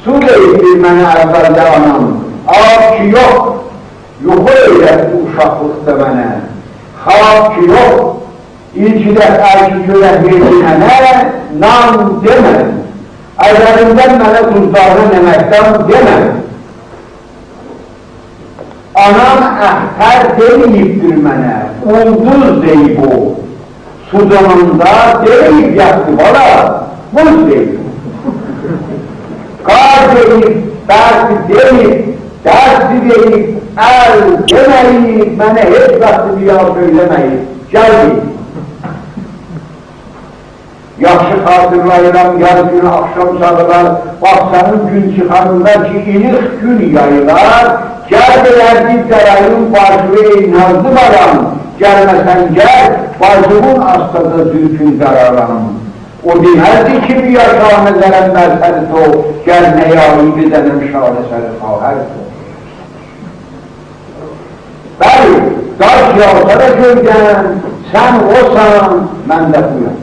Su deyildir mənə əvvəldə anam, ağ ki yox, yuxu öyrətdi uşaqlıqda mənə. Xalq ki yox, ilki dəfə ki görək verdi mənə, nam deməm. Əvvəlindən mənə tuzlarını nəməkdən deməm. Anam əhter deməyibdir mənə, ulduz deyib o. Sudanında deyib yaktı bala, buz deyib. Qar deyib, dərsi deyib, dərsi deyib, əl deməyib, mənə heç vaxtı bir yal söyləməyib, gəl deyib. Yaxşı xatırlayıram, yaz günü, axşam sağlar, baxsanın gün çıxanında ki, ilıq gün yayılar, gəl deyərdi qərayın başı ey nazlı balam, gəlməsən gəl, bacımın astada zülfün qararanım. O demezdi ki bir yaşağına zərəm mərsəli to, gəl nəyalıydı dənəm şadə səri xahər to. Bəli, daş yağsa da gölgən, sən olsan, mən də buyam.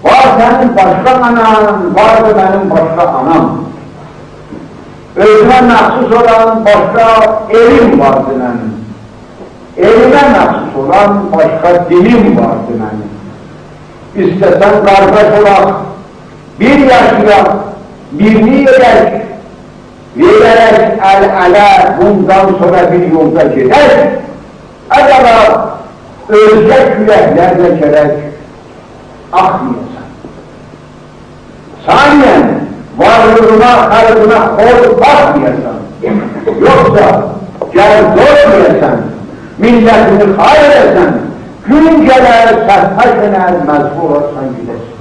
Var sənin başqa anan, var da mənim başqa anam. Özümə məxsus olan başqa elim vardı mənim. Elimə məxsus olan başqa dilim vardı mənim. İstəsən qardaş olaq, bir yaşayaq, birini edək, verərək əl-ələ bundan sonra bir yolda gedək, əgələ özgə küləklərlə gələk, axmayasan. Saniyen, varlığına, xalqına xor baxmayasan, yoxsa gəl zormayasan, millətini xayr etsən, gün gələr, səhvə şənər, məzbur olsan gidəsin.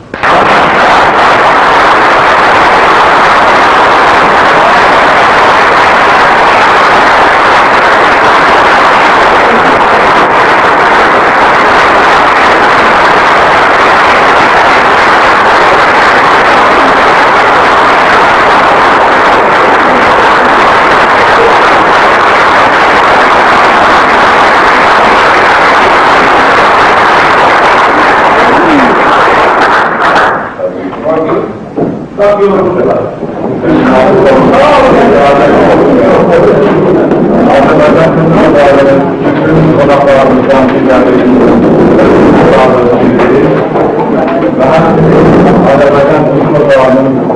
Azerbaycan Türk Odaları'nın